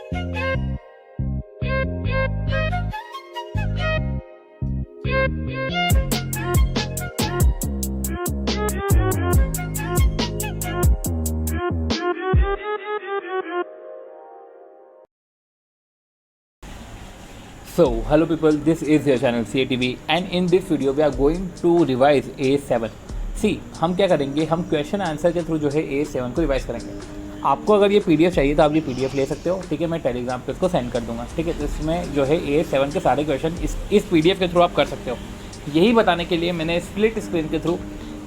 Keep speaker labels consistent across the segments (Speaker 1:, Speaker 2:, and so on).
Speaker 1: So, hello people, this is your channel CATV and in this video we are going to revise A7. See, हम क्या करेंगे, हम question answer के through जो है A7 को रिवाइज करेंगे। आपको अगर ये PDF चाहिए तो आप ये PDF ले सकते हो, ठीक है। मैं टेलीग्राम पे इसको सेंड कर दूंगा, ठीक है। तो इसमें जो है A7 के सारे क्वेश्चन इस PDF के थ्रू आप कर सकते हो। यही बताने के लिए मैंने स्प्लिट स्क्रीन के थ्रू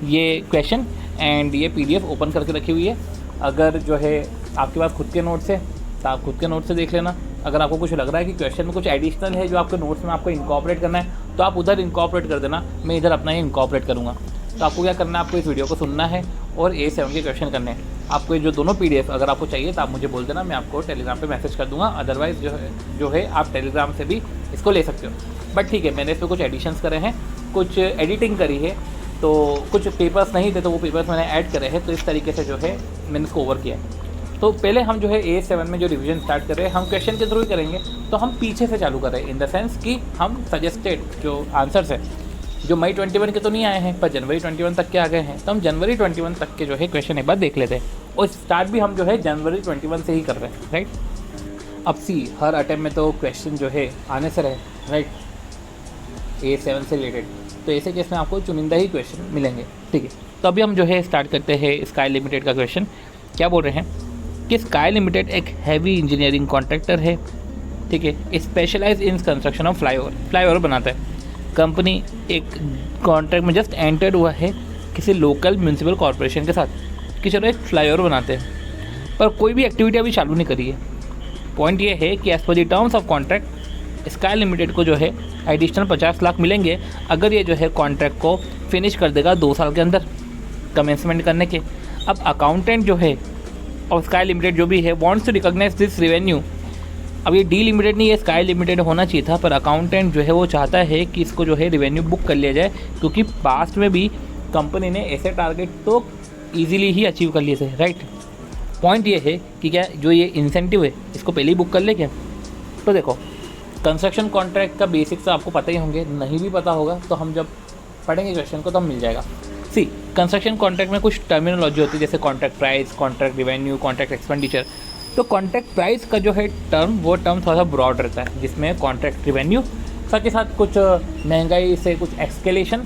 Speaker 1: ये क्वेश्चन एंड ये PDF ओपन करके रखी हुई है। अगर जो है आपके पास खुद के नोट्स है तो आप खुद के नोट से देख लेना। अगर आपको कुछ लग रहा है कि क्वेश्चन में कुछ एडिशनल है जो आपके नोट्स में आपको इनकॉर्पोरेट करना है तो आप उधर इनकॉर्पोरेट कर देना, मैं इधर अपना ही इनकॉर्पोरेट करूँगा। तो आपको क्या करना है, आपको इस वीडियो को सुनना है और A7 के क्वेश्चन करने हैं। आपको ये जो दोनों PDF अगर आपको चाहिए तो आप मुझे बोल देना, मैं आपको टेलीग्राम पे मैसेज कर दूंगा। अदरवाइज़ जो है आप टेलीग्राम से भी इसको ले सकते हो। बट ठीक है, मैंने इस पर कुछ एडिशंस करे हैं, कुछ एडिटिंग करी है, तो कुछ पेपर्स नहीं थे तो वो पेपर्स मैंने ऐड करे हैं। तो इस तरीके से जो है मैंने इसको ओवर किया है। तो पहले हम जो है A7 में जो रिवीजन स्टार्ट कर रहे हैं हम क्वेश्चन के थ्रू ही करेंगे। तो हम पीछे से चालू कर रहे हैं, इन द सेंस कि हम सजेस्टेड जो आंसर्स है जो मई 21 के तो नहीं आए हैं पर जनवरी 21 तक के आ गए हैं, तो हम जनवरी 21 तक के जो है क्वेश्चन एक बार देख लेते हैं। और स्टार्ट भी हम जो है जनवरी 21 से ही कर रहे हैं, राइट। अब सी हर अटैम्प्ट में तो क्वेश्चन जो है आने से रहे, राइट, A7 से रिलेटेड। तो ऐसे केस में आपको चुनिंदा ही क्वेश्चन मिलेंगे, ठीक है। तो अभी हम जो है स्टार्ट करते हैं स्काई लिमिटेड का क्वेश्चन। क्या बोल रहे हैं कि स्काई लिमिटेड एक हैवी इंजीनियरिंग कॉन्ट्रैक्टर है, ठीक है। Specialise in construction of flyover बनाता है। कंपनी एक कॉन्ट्रैक्ट में जस्ट एंटर्ड हुआ है किसी लोकल म्यूनसिपल कॉरपोरेशन के साथ कि चलो एक फ्लाईओवर बनाते हैं, पर कोई भी एक्टिविटी अभी चालू नहीं करी है। पॉइंट ये है कि as per the terms of contract Sky Limited को जो है एडिशनल 50 लाख मिलेंगे अगर ये जो है कॉन्ट्रैक्ट को फिनिश कर देगा 2 साल के अंदर कमेंसमेंट करने के। अब अकाउंटेंट जो है और स्काई लिमिटेड जो भी है wants to recognise this revenue. अब ये डी लिमिटेड नहीं, ये स्काई लिमिटेड होना चाहिए था, पर अकाउंटेंट जो है वो चाहता है कि इसको जो है रेवेन्यू बुक कर लिया जाए, क्योंकि पास्ट में भी कंपनी ने ऐसे टारगेट तो ईजिली ही अचीव कर लिए थे, राइट। पॉइंट ये है कि क्या जो ये इंसेंटिव है इसको पहले ही बुक कर ले क्या। तो देखो कंस्ट्रक्शन कॉन्ट्रैक्ट का बेसिक्स तो आपको पता ही होंगे, नहीं भी पता होगा तो हम जब पढ़ेंगे क्वेश्चन को तो हम मिल जाएगा। सी कंस्ट्रक्शन कॉन्ट्रैक्ट में कुछ टर्मिनोलॉजी होती है, जैसे contract price, contract revenue, contract expenditure. तो कॉन्ट्रैक्ट प्राइस का जो है वो टर्म थोड़ा सा ब्रॉड रहता है, जिसमें कॉन्ट्रैक्ट रिवेन्यू साथ के साथ कुछ महंगाई से कुछ एक्सकेलेशन,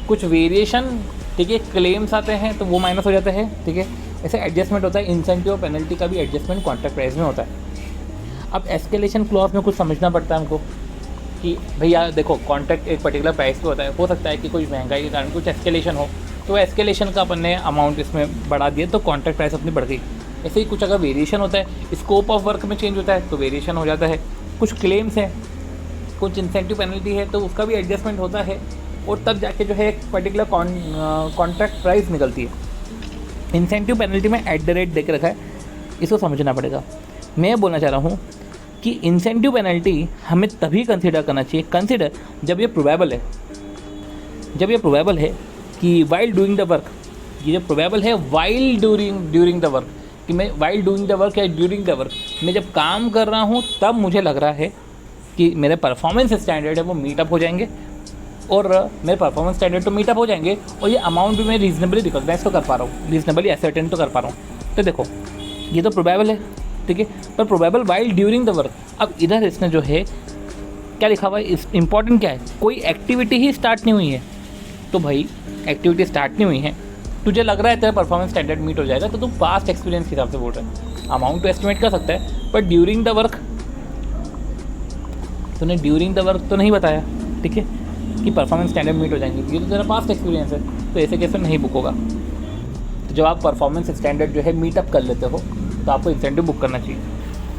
Speaker 1: कुछ वेरिएशन, ठीक है, क्लेम्स आते हैं तो वो माइनस हो जाते हैं, ठीक है। ऐसे एडजस्टमेंट होता है, इंसेंटिव और पेनल्टी का भी एडजस्टमेंट कॉन्ट्रैक्ट प्राइस में होता है। अब एस्केलेशन क्लॉज में कुछ समझना पड़ता है हमको कि भैया देखो कॉन्ट्रैक्ट एक पर्टिकुलर प्राइस पे होता है, हो सकता है कि कुछ महंगाई के कारण कुछ एस्केलेशन हो, तो एस्केलेशन का अपन ने अमाउंट इसमें बढ़ा दिया तो कॉन्ट्रैक्ट प्राइस अपनी बढ़ गई। ऐसे ही कुछ अगर वेरिएशन होता है, स्कोप ऑफ वर्क में चेंज होता है तो वेरिएशन हो जाता है। कुछ क्लेम्स हैं, कुछ इंसेंटिव पेनल्टी है तो उसका भी एडजस्टमेंट होता है, और तब जाके जो है एक पर्टिकुलर कॉन्ट्रैक्ट प्राइस निकलती है। इंसेंटिव पेनल्टी में एट द रेट दे के रखा है, इसको समझना पड़ेगा। मैं बोलना चाह रहा हूँ कि इंसेंटिव पेनल्टी हमें तभी कंसिडर करना चाहिए, कंसिडर जब ये प्रोबेबल है, जब ये प्रोबेबल है कि वाइल डूइंग द वर्क, ये जब प्रोबेबल है वाइल ड्यूरिंग द वर्क, कि मैं वाइल डूइंग द वर्क या ड्यूरिंग द वर्क, मैं जब काम कर रहा हूँ तब मुझे लग रहा है कि मेरे परफॉर्मेंस स्टैंडर्ड है वो मीटअप हो जाएंगे, और मेरे परफॉर्मेंस स्टैंडर्ड तो मीटअप हो जाएंगे और ये अमाउंट भी मैं रीजनेबली रिकॉग्नाइज तो कर पा रहा हूँ, रीजनेबली एसर्टेन तो कर पा रहा हूँ। तो देखो ये तो प्रोबेबल है, ठीक है, पर probable while during the work. अब इधर इसने जो है क्या लिखा हुआ है, इंपॉर्टेंट क्या है, कोई एक्टिविटी ही स्टार्ट नहीं हुई है। तो भाई एक्टिविटी स्टार्ट नहीं हुई है, तुझे लग रहा है तेरा परफॉर्मेंस स्टैंडर्ड मीट हो जाएगा तो तुम पास्ट एक्सपीरियंस के हिसाब से बोल रहे हैं। अमाउंट तो एस्टिमेट कर सकता है, पर ड्यूरिंग द वर्क तूने ड्यूरिंग द वर्क तो नहीं बताया, ठीक है, कि परफॉर्मेंस स्टैंडर्ड मीट हो जाएंगे, ये तो तेरा पास्ट एक्सपीरियंस है, तो ऐसे कैसे नहीं बुक होगा। तो जब आप परफॉर्मेंस स्टैंडर्ड जो है मीटअप कर लेते हो तो आपको इंसेंटिव बुक करना चाहिए।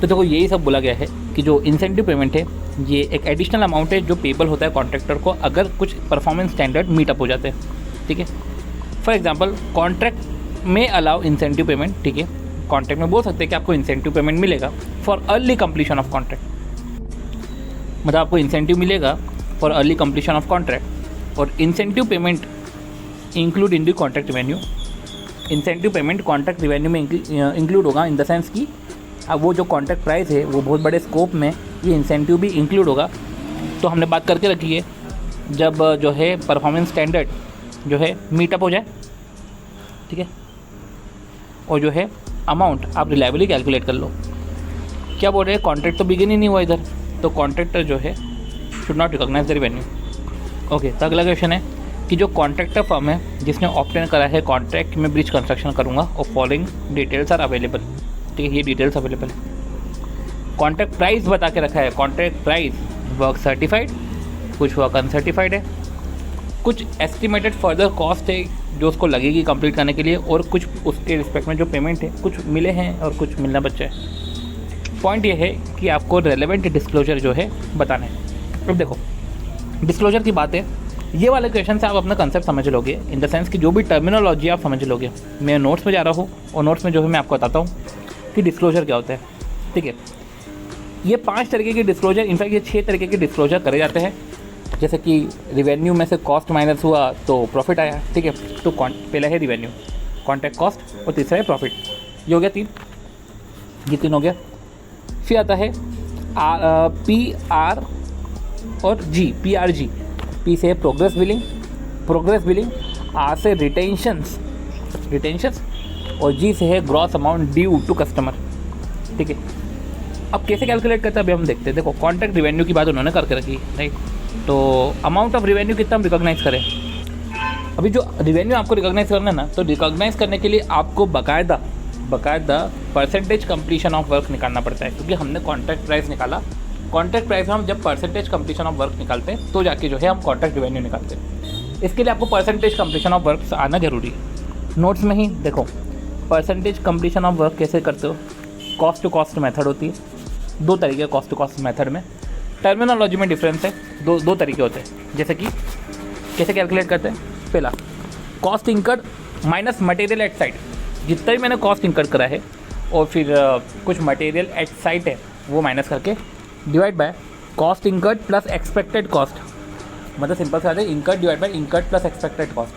Speaker 1: तो देखो यही सब बोला गया है कि जो इंसेंटिव पेमेंट है ये एक एडिशनल अमाउंट है जो पेबल होता है कॉन्ट्रैक्टर को अगर कुछ परफॉर्मेंस स्टैंडर्ड मीटअप हो जाते हैं, ठीक है। फॉर एग्जांपल कॉन्ट्रैक्ट में अलाउ इंसेंटिव पेमेंट, ठीक है, कॉन्ट्रैक्ट में बोल सकते हैं कि आपको इंसेंटिव पेमेंट मिलेगा for early completion of contract, मतलब आपको इंसेंटिव मिलेगा for early completion of contract, और incentive payment include in the contract revenue. Incentive payment contract revenue में इंक्लूड होगा इन द सेंस कि अब वो जो कॉन्ट्रैक्ट प्राइस है वो बहुत बड़े स्कोप में ये इंसेंटिव भी इंक्लूड होगा। तो हमने बात करके रखी है, जब जो है परफॉर्मेंस स्टैंडर्ड जो है मीटअप हो जाए, ठीक है, और जो है अमाउंट आप रिलायबली कैलकुलेट कर लो। क्या बोल रहे हैं, कॉन्ट्रैक्ट तो बिगिन ही नहीं हुआ इधर, तो कॉन्ट्रैक्टर जो है should not recognise the revenue. Okay, तो अगला क्वेश्चन है कि जो कॉन्ट्रैक्टर फर्म है जिसने ऑप्टेन करा है कॉन्ट्रैक्ट में ब्रिज कंस्ट्रक्शन करूँगा और फॉलोइंग डिटेल्स आर अवेलेबल, ठीक है, ये डिटेल्स अवेलेबल है। कॉन्ट्रैक्ट प्राइस बता के रखा है, कॉन्ट्रैक्ट प्राइस वर्क सर्टिफाइड, कुछ वर्क अनसर्टिफाइड है, कुछ एस्टिमेटेड फर्दर कॉस्ट है जो उसको लगेगी कंप्लीट करने के लिए, और कुछ उसके रिस्पेक्ट में जो पेमेंट है कुछ मिले हैं और कुछ मिलना बचा है। पॉइंट ये है कि आपको रेलेवेंट डिस्क्लोजर जो है बताना है। अब देखो डिस्क्लोजर की बात है, ये वाले क्वेश्चन से आप अपना कंसेप्ट समझ लोगे, इन द सेंस कि जो भी टर्मिनोलॉजी आप समझ लोगे। मैं नोट्स में जा रहा हूँ और नोट्स में जो है मैं आपको बताता हूँ कि डिस्क्लोजर क्या होता है, ठीक है। ये 5 तरीके के डिस्क्लोजर, इनफैक्ट ये 6 तरीके के डिस्क्लोजर करे जाते हैं। जैसे कि रिवेन्यू में से कॉस्ट माइनस हुआ तो प्रॉफिट आया, ठीक है, तो पहला है रिवेन्यू, कॉन्ट्रैक्ट कॉस्ट, और तीसरा है प्रॉफिट। ये हो गया 3, ये 3 हो गया। फिर आता है PR और G, PRG। P से प्रोग्रेस बिलिंग, R से रिटेंशंस, और G से है gross amount due to customer, ठीक है। अब कैसे कैलकुलेट करते हैं अभी हम देखते हैं। देखो कॉन्ट्रैक्ट रिवेन्यू की बात उन्होंने करके रखी, राइट, तो अमाउंट ऑफ रिवेन्यू कितना हम रिकॉग्नाइज करें। अभी जो रिवेन्यू आपको रिकॉग्नाइज करना है ना, तो रिकॉग्नाइज करने के लिए आपको बाकायदा परसेंटेज कंप्लीशन ऑफ वर्क निकालना पड़ता है, क्योंकि हमने कॉन्ट्रैक्ट प्राइस निकाला। कॉन्ट्रैक्ट प्राइस में हम जब परसेंटेज कंप्लीशन ऑफ वर्क निकालते हैं तो जाके जो है हम कॉन्ट्रैक्ट रिवेन्यू निकालते हैं। इसके लिए आपको परसेंटेज कंप्लीशन ऑफ वर्क आना जरूरी है। नोट्स में ही देखो परसेंटेज कंप्लीशन ऑफ वर्क कैसे करते हो। कॉस्ट टू कॉस्ट मेथड होती है, 2 तरीके कॉस्ट टू कॉस्ट मेथड में, टर्मिनोलॉजी में डिफरेंस है, दो तरीके होते हैं। जैसे कि कैसे कैलकुलेट करते हैं, पहला cost incurred minus material at site, जितना भी मैंने कॉस्ट इंकर्ड करा है और फिर कुछ मटेरियल एट साइट है वो माइनस करके divide by cost incurred plus expected cost. मतलब सिंपल से आता है incurred divide by incurred plus expected cost.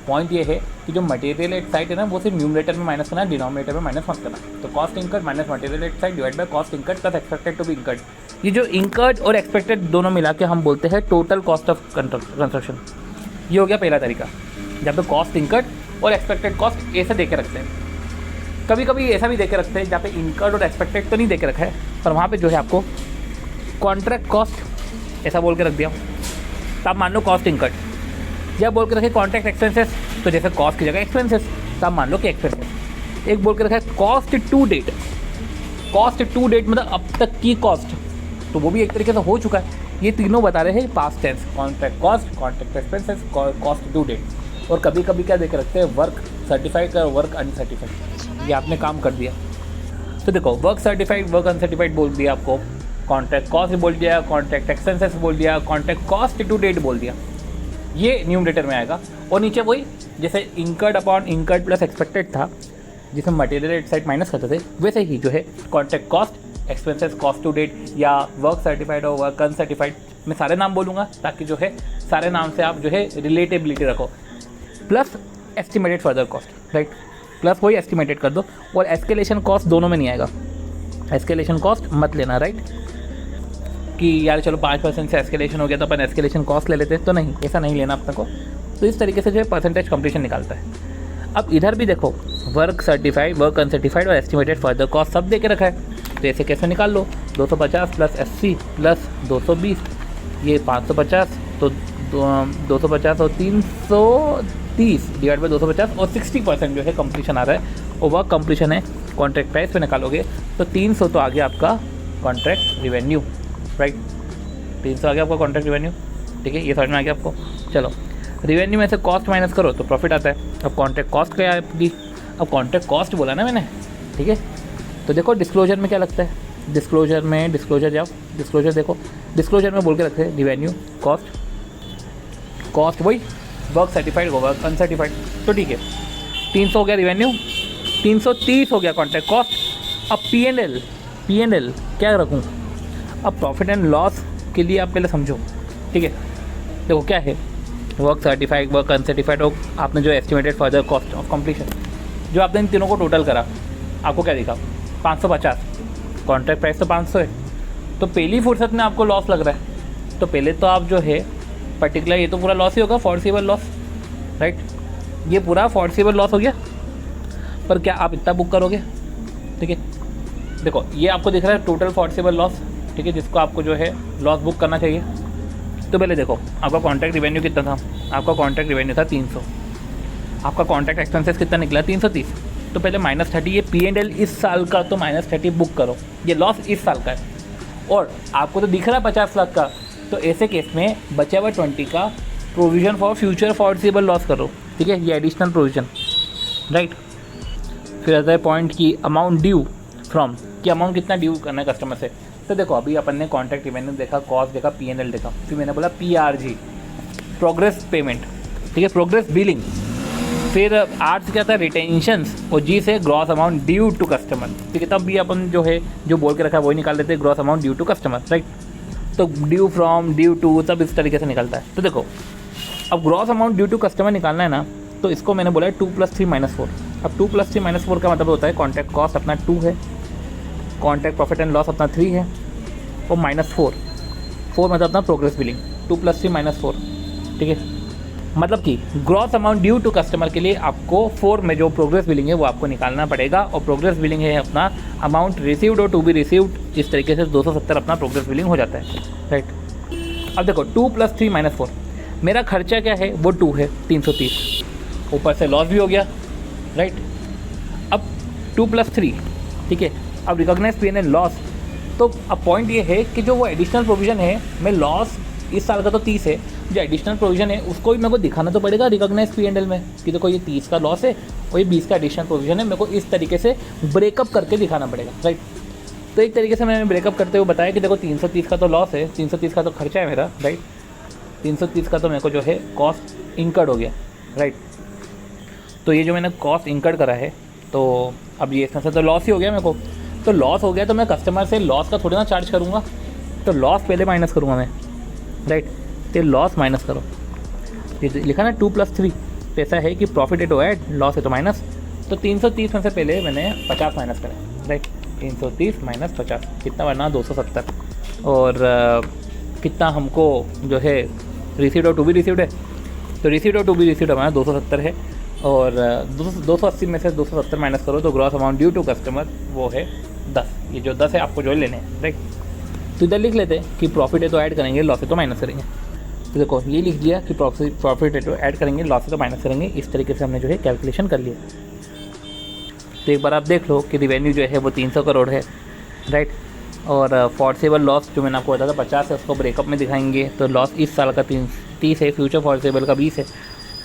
Speaker 1: Point ये है कि जो मटेरियल एट साइट है ना, वो सिर्फ न्यूमरेटर में माइनस करना है, डिनोमिनेटर में माइनस मत करना। तो cost incurred minus material at site divide by cost incurred plus expected to be incurred. ये जो इंकर्ड और एक्सपेक्टेड दोनों मिला के हम बोलते हैं टोटल कॉस्ट ऑफ कंस्ट्रक्शन। ये हो गया पहला तरीका, जब तो कॉस्ट इंकर्ड और एक्सपेक्टेड कॉस्ट ऐसे दे के रखते हैं। कभी कभी ऐसा भी दे के रखते हैं जहाँ पे इंकर्ड और एक्सपेक्टेड तो नहीं दे के रखा है, पर वहाँ पे जो है आपको कॉन्ट्रैक्ट कॉस्ट ऐसा बोल के रख दिया। तो आप मान लो कॉस्ट इंकर्ड, जब बोल के रखे कॉन्ट्रैक्ट एक्सपेंसेस, तो जैसे कॉस्ट की जगह एक्सपेंसेस, तो आप मान लो कि एक्सपेंसेस। एक बोल के रखा है कॉस्ट टू डेट, मतलब अब तक की कॉस्ट, तो वो भी एक तरीके से हो चुका है। ये तीनों बता रहे हैं past tense, contract cost, contract expenses, cost to date. और कभी कभी क्या देख रखते हैं, वर्क सर्टिफाइड और वर्क अनसर्टिफाइड। ये आपने काम कर दिया, तो देखो वर्क सर्टिफाइड वर्क अनसर्टिफाइड बोल दिया आपको, कॉन्ट्रैक्ट कॉस्ट बोल दिया, कॉन्ट्रैक्ट एक्सपेंसेस बोल दिया, कॉन्ट्रैक्ट कॉस्ट टू डेट बोल दिया, ये न्यूमरेटर में आएगा। और नीचे वही जैसे incurred upon incurred plus expected था, जिसमें मटेरियल एट साइड माइनस करते थे, वैसे ही जो है contract cost, expenses, cost to date या वर्क सर्टिफाइड और वर्क अनसर्टिफाइड, मैं सारे नाम बोलूँगा ताकि जो है सारे नाम से आप जो है रिलेटेबिलिटी रखो, plus estimated further cost, right, plus वही एस्टिमेटेड कर दो। और एस्केलेशन कॉस्ट दोनों में नहीं आएगा, एस्केलेशन कॉस्ट मत लेना, राइट, कि यार चलो 5% से एस्केलेशन हो गया तो अपन एस्केलेशन कॉस्ट ले लेते हैं, तो नहीं, ऐसा नहीं लेना अपने को। तो इस तरीके से जो है परसेंटेज कंप्लीशन निकालता है। अब इधर भी देखो वर्क सर्टिफाइड, वर्क अनसर्टिफाइड और एस्टिमेटेड फर्दर कॉस्ट सब दे के रखा है, तो ऐसे कैसे निकाल लो। 250 प्लस 80 प्लस 220, ये 550, तो 250 और 330 डिवाइड बाई 250 और 60% जो है कंप्लीशन आ रहा है, और वर्क कंप्लीशन है कॉन्ट्रैक्ट प्राइस पे निकालोगे तो 300 तो आ गया आपका कॉन्ट्रैक्ट रिवेन्यू, राइट, 300 आ गया आपका कॉन्ट्रैक्ट रिवेन्यू, ठीक है, ये समझ में आ गया आपको। चलो रिवेन्यू में से कॉस्ट माइनस करो तो प्रॉफिट आता है। अब कॉन्ट्रैक्ट कॉस्ट क्या है आपकी, अब कॉन्ट्रैक्ट कॉस्ट बोला ना मैंने, ठीक है। तो देखो डिस्क्लोजर में क्या लगता है, डिस्क्लोजर जाओ, डिस्क्लोजर देखो, डिस्क्लोजर में बोल के रखते हैं रिवेन्यू, कॉस्ट वही वर्क सर्टिफाइड होगा, वर्क अनसर्टिफाइड, तो ठीक है। 300 हो गया रिवेन्यू, 330 हो गया कॉन्ट्रैक्ट कॉस्ट। अब P&L क्या रखूँ, अब प्रॉफिट एंड लॉस के लिए आप पहले समझो, ठीक है। देखो क्या है, वर्क सर्टिफाइड, वर्क अनसर्टिफाइड और आपने जो estimated further cost of completion, जो आपने इन तीनों को टोटल करा, आपको क्या दिखा, 550, कॉन्ट्रैक्ट प्राइस तो 500 है, तो पहली फुर्सत में आपको लॉस लग रहा है, तो पहले तो आप जो है पर्टिकुलर ये तो पूरा लॉस ही होगा, फोर्सिबल लॉस, राइट। ये पूरा फोर्सिबल लॉस हो गया, पर क्या आप इतना बुक करोगे? ठीक है, देखो ये आपको दिख रहा है टोटल फोर्सिबल लॉस, ठीक है, जिसको आपको जो है लॉस बुक करना चाहिए। तो पहले देखो आपका कॉन्ट्रैक्ट रिवेन्यू कितना था, आपका कॉन्ट्रैक्ट रिवेन्यू था 300, आपका कॉन्ट्रैक्ट एक्सपेंसेस कितना निकला 330, तो पहले -30 ये P&L इस साल का, तो -30 बुक करो, ये लॉस इस साल का है। और आपको तो दिख रहा है 50 लाख का, तो ऐसे केस में बचा हुआ 20 का provision for future forcible loss करो, ठीक है, ये एडिशनल प्रोविज़न, राइट। फिर आता है पॉइंट की अमाउंट ड्यू फ्रॉम, कि अमाउंट कितना ड्यू करना है कस्टमर से। तो देखो अभी अपन ने कॉन्ट्रैक्ट रिवेन्यू देखा, कॉस्ट देखा, P&L देखा, फिर मैंने बोला PRG प्रोग्रेस पेमेंट, ठीक है, प्रोग्रेस बिलिंग, फिर R से क्या था रिटेंशंस, और G से gross amount due to customer, ठीक है। तब भी अपन जो है जो बोल के रखा है वही निकाल देते हैं, gross amount due to customer, right. तो ड्यू फ्रॉम, ड्यू टू, सब इस तरीके से निकलता है। तो देखो अब gross amount due to customer निकालना है ना, तो इसको मैंने बोला है 2 + 3 - 4। अब 2 + 3 - 4 का मतलब होता है कॉन्ट्रैक्ट कॉस्ट अपना 2 है, कॉन्ट्रैक्ट प्रॉफिट एंड लॉस अपना 3 है, और -4 मतलब अपना प्रोग्रेस बिलिंग, 2 + 3 - 4, ठीक है। मतलब कि gross amount due to customer के लिए आपको 4 में जो प्रोग्रेस बिलिंग है वो आपको निकालना पड़ेगा, और प्रोग्रेस बिलिंग है अपना अमाउंट रिसीव्ड और टू बी रिसीव्ड, इस तरीके से 270 अपना प्रोग्रेस बिलिंग हो जाता है, राइट। अब देखो 2 + 3 - 4, मेरा खर्चा क्या है वो 2 है 330, ऊपर से लॉस भी हो गया, राइट। अब 2 + 3, ठीक है, अब रिकॉग्नाइज P&L लॉस। तो अब पॉइंट ये है कि जो वो एडिशनल प्रोविज़न है, मैं लॉस इस साल का तो 30 है, जो एडिशनल प्रोविज़न है उसको भी मेरे को दिखाना तो पड़ेगा रिकॉग्नाइज P&L में, कि देखो ये 30 का लॉस है और ये 20 का एडिशनल प्रोविज़न है, मेरे को इस तरीके से ब्रेकअप करके दिखाना पड़ेगा, राइट। तो एक तरीके से मैंने ब्रेकअप करते हुए बताया कि देखो 330 का तो लॉस है, 330 का तो खर्चा है मेरा, राइट, 330 का तो मेरे को जो है कॉस्ट इंकर्ड हो गया, राइट। तो ये जो मैंने कॉस्ट इंकर्ड करा है, तो अब ये इसमें से तो लॉस ही हो गया मेरे को, तो लॉस हो गया तो मैं कस्टमर से लॉस का थोड़ी ना चार्ज करूँगा, तो लॉस पहले माइनस करूँगा मैं, राइट। तो लॉस माइनस करो, ये लिखा ना 2 + 3, तो ऐसा है कि प्रॉफिट है तो ऐड, लॉस है तो माइनस, तो 330 में से पहले मैंने 50 माइनस करें, राइट। 330 - 50 कितना बना 270, और कितना हमको जो है रिसीव्ड और टू बी रिसीव्ड है, तो रिसीव्ड और टू बी रिसीव्ड हमारा 270 है, और 280 में से 270 माइनस करो तो gross amount due to customer वो है 10, ये जो 10 है आपको जो लेने हैं, राइट। तो इधर लिख लेते हैं कि प्रॉफिट है तो ऐड करेंगे, लॉस है तो माइनस करेंगे। तो देखो ये लिख दिया कि प्रॉफिट है तो ऐड करेंगे, लॉस है तो माइनस करेंगे, इस तरीके से हमने जो है कैलकुलेशन कर लिया। तो एक बार आप देख लो कि रिवेन्यू जो है वो 300 करोड़ है, राइट, और फोर्सेबल लॉस जो मैंने आपको बताया था 50 है, उसको ब्रेकअप में दिखाएंगे, तो लॉस इस साल का 30 है, फ्यूचर फोर्सेबल का 20 है,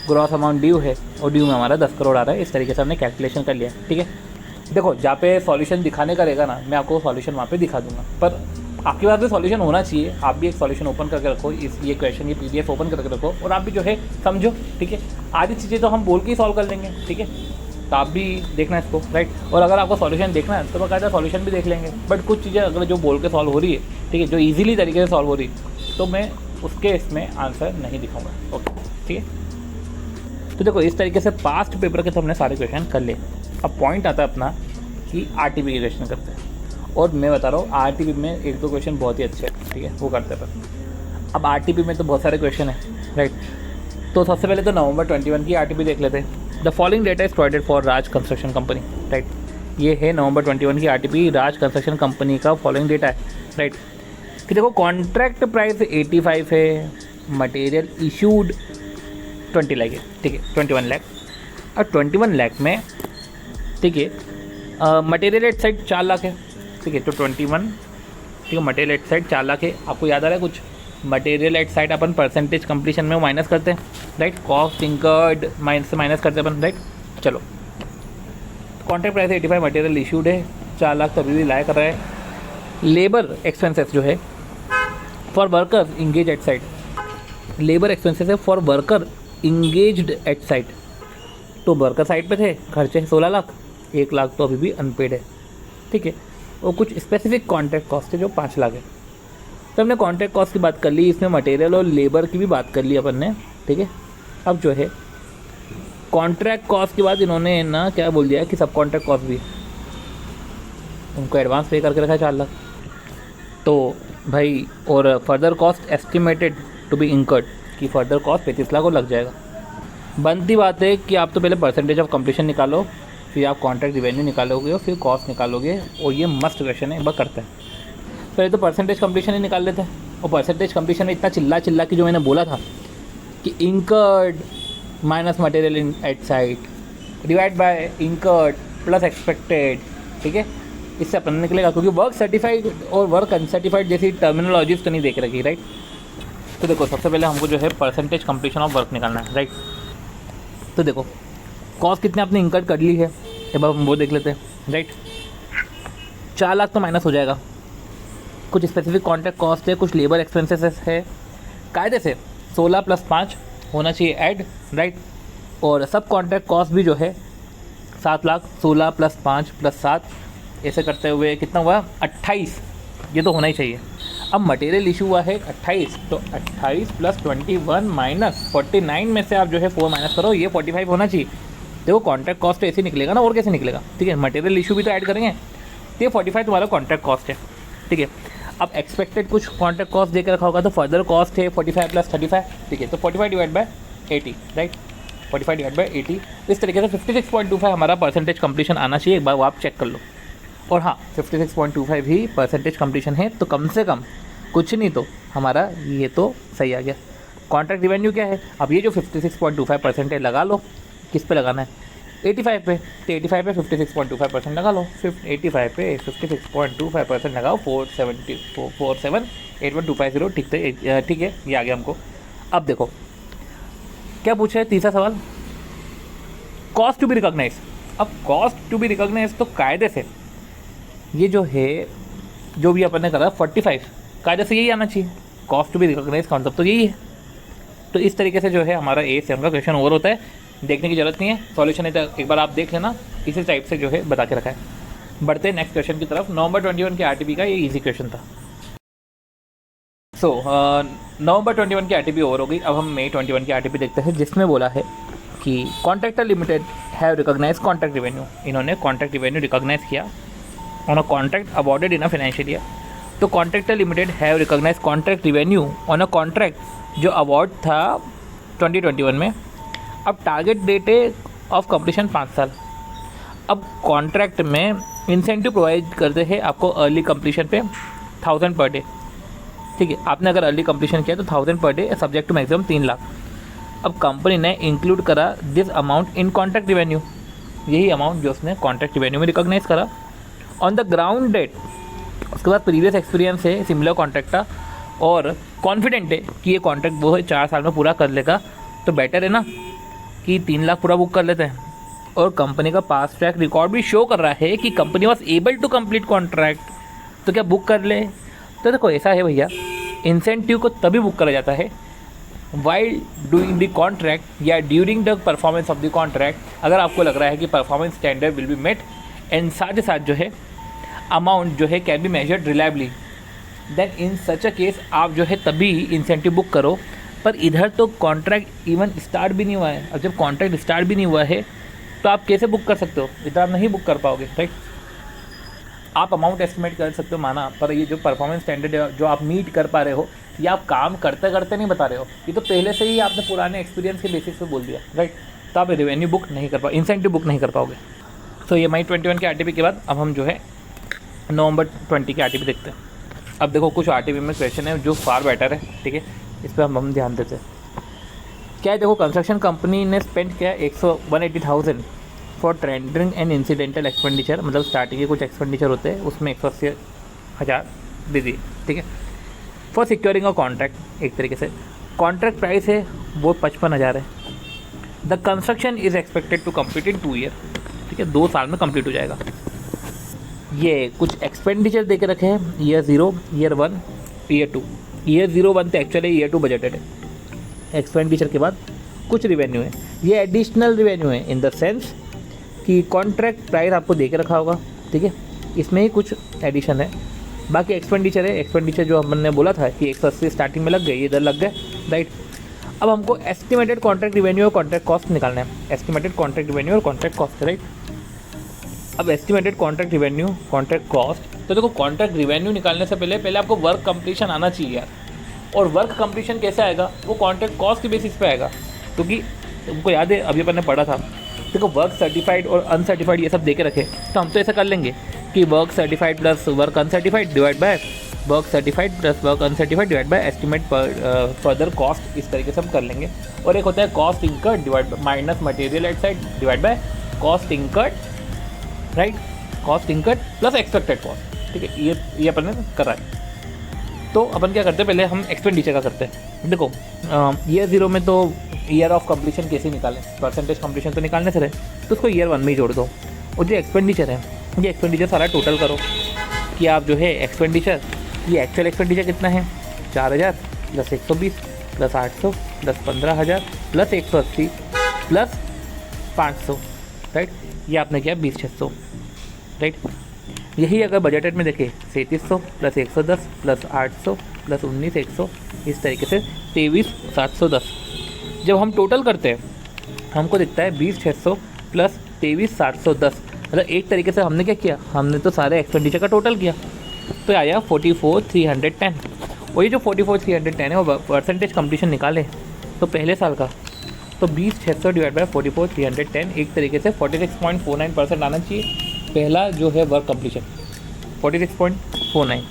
Speaker 1: ग्रॉस अमाउंट ड्यू है, और ड्यू में हमारा 10 करोड़ आ रहा है, इस तरीके से हमने कैलकुलेशन कर लिया, ठीक है। देखो जहाँ पे सॉल्यूशन दिखाने का रहेगा ना, मैं आपको सॉल्यूशन वहाँ पे दिखा दूंगा, पर आपके पास भी सॉल्यूशन होना चाहिए, आप भी एक सॉल्यूशन ओपन करके रखो, ये क्वेश्चन ये PDF ओपन करके रखो, और आप भी जो है समझो, ठीक है। आधी चीज़ें तो हम बोल के ही सॉल्व कर लेंगे, ठीक है, तो आप भी देखना इसको, राइट। और अगर आपको सॉल्यूशन देखना है तो बाकायदा सॉल्यूशन भी देख लेंगे, बट कुछ चीज़ें अगर जो बोल के सॉल्व हो रही है, ठीक है, जो ईजिली तरीके से सॉल्व हो रही है, तो मैं उसके इसमें आंसर नहीं दिखाऊंगा, ओके, ठीक है। तो देखो इस तरीके से पास्ट पेपर के तो हमने सारे क्वेश्चन कर लिए। अब पॉइंट आता है अपना कि RTP के क्वेश्चन करते हैं, और मैं बता रहा हूँ RTP में 1-2 क्वेश्चन बहुत ही अच्छे हैं, ठीक है, वो करते हैं। पर अब RTP में तो बहुत सारे क्वेश्चन हैं, राइट। तो सबसे पहले तो नवंबर 21 की RTP देख लेते हैं। The following data is provided for Raj construction company, right. ये है नवंबर 21 की RTP, राज कंस्ट्रक्शन कंपनी का फॉलोइंग डेटा है, राइट। कि देखो कॉन्ट्रैक्ट प्राइस 85 है, मटेरियल इशूड 20 लाख है, ठीक है, 21 लाख, और 21 लाख में, ठीक है, मटेरियल एट साइड 4 लाख है, ठीक है, तो 21, ठीक है, मटेरियल एट साइड 4 लाख है। आपको याद आ रहा है कुछ? Material at side upon percentage completion में माइनस करते हैं, राइट, कॉस्ट इंकर्ड माइनस करते हैं अपन, राइट। चलो कॉन्ट्रैक्ट प्राइस 85, मटेरियल इशूड है 4 लाख, तो अभी भी लाया कर रहा है। लेबर एक्सपेंसेस जो है for worker engage at side, labour expenses है for worker engaged at side, तो वर्कर साइड पे थे, खर्चे 16 लाख, 1 लाख तो अभी भी अनपेड है, ठीक है। और कुछ स्पेसिफिक कॉन्ट्रैक्ट कॉस्ट है जो 5 लाख है। तो हमने कॉन्ट्रैक्ट कॉस्ट की बात कर ली, इसमें मटेरियल और लेबर की भी बात कर ली अपन ने, ठीक है। अब जो है कॉन्ट्रैक्ट कॉस्ट के बाद इन्होंने ना क्या बोल दिया कि सब कॉन्ट्रैक्ट कॉस्ट भी है, उनको एडवांस पे करके रखा है 4 लाख। तो भाई और further cost estimated to be incurred, कि फर्दर कॉस्ट 35 लाख और लग जाएगा। बनती बात है कि आप तो पहले परसेंटेज ऑफ कंप्लीशन निकालो, फिर आप कॉन्ट्रैक्ट रिवेन्यू निकालोगे और फिर कॉस्ट निकालोगे, और ये मस्ट क्वेश्चन है, एक बार करते हैं। पहले तो परसेंटेज कंप्लीशन ही निकाल लेते हैं। और परसेंटेज कंप्लीशन में इतना चिल्ला के जो मैंने बोला था कि incurred minus material at site divide bye incurred plus expected, ठीक है, इससे अपन निकलेगा, क्योंकि वर्क सर्टिफाइड और वर्क अनसर्टिफाइड जैसी टर्मिनोलॉजीज तो नहीं देख रखी, राइट। तो देखो सबसे पहले हमको जो है परसेंटेज कंप्लीशन ऑफ वर्क निकालना है, राइट। तो देखो कॉस्ट कितने आपने इंकर्ड कर ली है, अब हम वो देख लेते हैं, राइट। 4 लाख तो माइनस हो जाएगा, कुछ स्पेसिफिक कॉन्ट्रैक्ट कॉस्ट है, कुछ लेबर एक्सपेंसेस है, कायदे से 16 + 5 होना चाहिए ऐड, राइट। और सब कॉन्ट्रैक्ट कॉस्ट भी जो है 7 लाख, 16 + 5 + 7 ऐसे करते हुए कितना हुआ 28, ये तो होना ही चाहिए। अब मटेरियल इशू हुआ है 28, तो 28 + 21 - 49 में से आप जो है 4 माइनस करो, ये 45 होना चाहिए। देखो कॉन्ट्रैक्ट कॉस्ट तो ऐसे निकलेगा ना, और कैसे निकलेगा, ठीक है। मटेरियल इशू भी तो ऐड करेंगे, तो ये 45 तुम्हारा कॉन्ट्रैक्ट कॉस्ट है, ठीक है। अब एक्सपेक्टेड कुछ कॉन्ट्रैक्ट कॉस्ट देकर रखा होगा, तो फर्दर कॉस्ट है 45 + 35, ठीक है। तो 45 / 80, राइट, 45 / 80। इस तरीके से 56.25 हमारा परसेंटेज कंप्लीशन आना चाहिए, एक बार वो आप चेक कर लो। और हाँ 56.25 ही परसेंटेज कंप्लीशन है, तो कम से कम कुछ नहीं तो हमारा ये तो सही आ गया। कॉन्ट्रैक्ट रिवेन्यू क्या है, अब ये जो 56.25% है लगा लो, किस पे लगाना है 85 पे, तो 85 पे 56.25% लगा लो, 85 पे 56.25% लगाओ, 478,150, ठीक है, ये आ गया हमको। अब देखो क्या पूछा है तीसरा सवाल, कॉस्ट टू बी रिकॉग्नाइज। अब कॉस्ट टू बी रिकॉग्नाइज तो कायदे से ये जो है, जो भी अपन ने करा 45, कायदे से यही आना चाहिए, cost to be recognise concept तो यही है। तो इस तरीके से जो है हमारा ASM का क्वेश्चन ओवर होता है, देखने की जरूरत नहीं है, सॉल्यूशन है तो एक बार आप देख लेना, इसी टाइप से जो है बता के रखा है। बढ़ते हैं नेक्स्ट क्वेश्चन की तरफ। नवंबर 21 के RTP का ये इजी क्वेश्चन था। नवंबर 21 की RTP ओवर हो गई। अब हम मई 21 की RTP देखते हैं, जिसमें बोला है कि contractor limited have recognise contract revenue. इन्होंने कॉन्ट्रैक्ट रिवेन्यू रिकॉग्नाइज किया on a contract awarded in a financial year. तो contractor limited have recognise contract revenue on a contract जो अवार्ड था 2021 में। अब टारगेट डेट है ऑफ कंप्लीशन 5 साल। अब कॉन्ट्रैक्ट में इंसेंटिव प्रोवाइड करते हैं आपको अर्ली कंप्लीशन पे 1000 पर डे, ठीक है। आपने अगर अर्ली कंप्लीशन किया तो 1000 per day subject to maximum 3 lakh. अब कंपनी ने इंक्लूड करा this amount in contract revenue, यही अमाउंट जो उसने कॉन्ट्रैक्ट रिवेन्यू में रिकॉग्नाइज करा ऑन द ग्राउंड डेट। उसके बाद प्रीवियस एक्सपीरियंस है सिमिलर कॉन्ट्रैक्ट का और कॉन्फिडेंट है कि ये कॉन्ट्रैक्ट वो 4 साल में पूरा कर लेगा, तो बेटर है ना कि 3 लाख पूरा बुक कर लेते हैं। और कंपनी का पास ट्रैक रिकॉर्ड भी शो कर रहा है कि company was able to complete contract, तो क्या बुक कर ले। तो देखो ऐसा है भैया, इंसेंटिव को तभी बुक करा जाता है वाइल डूइंग द कॉन्ट्रैक्ट या during the performance of the contract, अगर आपको लग रहा है कि performance standard will be met and साथ ही साथ जो है अमाउंट जो है can be measured reliably, then in such a case आप जो है तभी इंसेंटिव बुक करो। पर इधर तो कॉन्ट्रैक्ट इवन स्टार्ट भी नहीं हुआ है। अब जब कॉन्ट्रैक्ट स्टार्ट भी नहीं हुआ है तो आप कैसे बुक कर सकते हो, इधर आप नहीं बुक कर पाओगे, राइट। आप अमाउंट एस्टिमेट कर सकते हो माना, पर ये जो परफॉर्मेंस स्टैंडर्ड है जो आप मीट कर पा रहे हो, ये आप काम करते करते नहीं बता रहे हो, ये तो पहले से ही आपने पुराने एक्सपीरियंस के बेसिस पे बोल दिया, राइट। तो आप रेवेन्यू बुक नहीं कर पाओ, इंसेंटिव बुक नहीं कर पाओगे। तो ये मई 21 के RTP के बाद अब हम जो है नवंबर 20 के RTP देखते हैं। अब देखो कुछ RTP में क्वेश्चन है जो फार बेटर है, ठीक है, इस पर हम ध्यान देते हैं। क्या है देखो, कंस्ट्रक्शन कंपनी ने स्पेंड किया 180,000 for tendering and incidental expenditure, मतलब स्टार्टिंग के कुछ एक्सपेंडिचर होते हैं उसमें 180,000 दे दिए, ठीक है। फॉर सिक्योरिंग अ कॉन्ट्रैक्ट, एक तरीके से कॉन्ट्रैक्ट प्राइस है वो 55,000 है। The construction is expected to complete in 2 year, ठीक है, 2 साल में कंप्लीट हो जाएगा। ये कुछ एक्सपेंडिचर दे के रखे हैं, ईयर 0, ईयर 1, ईयर 2। ईयर 0 बनते एक्चुअली ईयर 2 बजटेड है। एक्सपेंडिचर के बाद कुछ रिवेन्यू है, ये एडिशनल रिवेन्यू है इन द सेंस कि कॉन्ट्रैक्ट प्राइस आपको दे के रखा होगा, ठीक है, इसमें ही कुछ एडिशन है। बाकी एक्सपेंडिचर है, एक्सपेंडिचर जो हमने बोला था कि 180 स्टार्टिंग में लग गए, ये इधर लग गए, राइट। अब हमको एस्टिमेटेड कॉन्ट्रैक्ट रिवेन्यू और कॉन्ट्रैक्ट कॉस्ट निकालना है। एस्टिमेटेड कॉन्ट्रैक्ट रिवेन्यू और कॉन्ट्रैक्ट कॉस्ट, राइट। अब estimated contract revenue, contract cost. तो देखो कॉन्ट्रैक्ट रिवेन्यू निकालने से पहले आपको वर्क कंप्लीशन आना चाहिए यार। और वर्क कंप्लीशन कैसे आएगा, वो कॉन्ट्रैक्ट कॉस्ट के बेसिस पे आएगा, क्योंकि तुमको याद है अभी अपन ने पढ़ा था, देखो वर्क सर्टिफाइड और अनसर्टिफाइड ये सब दे के रखे, तो हम तो ऐसा कर लेंगे कि work certified plus work uncertified divide by work certified plus work uncertified divide by estimate further cost, इस तरीके से हम कर लेंगे। और एक होता है cost incurred divide minus material eight side divide by cost incurred, right, cost incurred plus expected cost, ठीक है, ये अपन ने करा है। तो अपन क्या करते हैं, पहले हम एक्सपेंडिचर का करते हैं। देखो ईयर 0 में तो ईयर ऑफ कंप्लीशन कैसे निकालें, परसेंटेज कंप्लीशन तो निकालने से रहे, तो उसको ईयर 1 में ही जोड़ दो। और जो एक्सपेंडिचर है, ये एक्सपेंडिचर सारा टोटल करो कि आप जो है एक्सपेंडिचर, ये एक्चुअल एक्सपेंडिचर कितना है, 4000 plus 120 plus 800 plus 15000 plus 180 plus 500, right, ये आपने किया 20600, राइट। यही अगर बजटेड में देखें 3700 प्लस 110 प्लस 800 प्लस 19100, इस तरीके से 23710। जब हम टोटल करते हैं हमको दिखता है 20600 प्लस 23710, मतलब एक तरीके से हमने क्या किया, हमने तो सारे एक्सपेंडिचर का टोटल किया, तो आया 44310। और ये जो 44310 है वो परसेंटेज कंप्लीशन निकाले तो पहले साल का, तो 20600 डिवाइड बाय 44310, एक तरीके से 46.49% आना चाहिए पहला जो है वर्क कंप्लीशन, 46.49।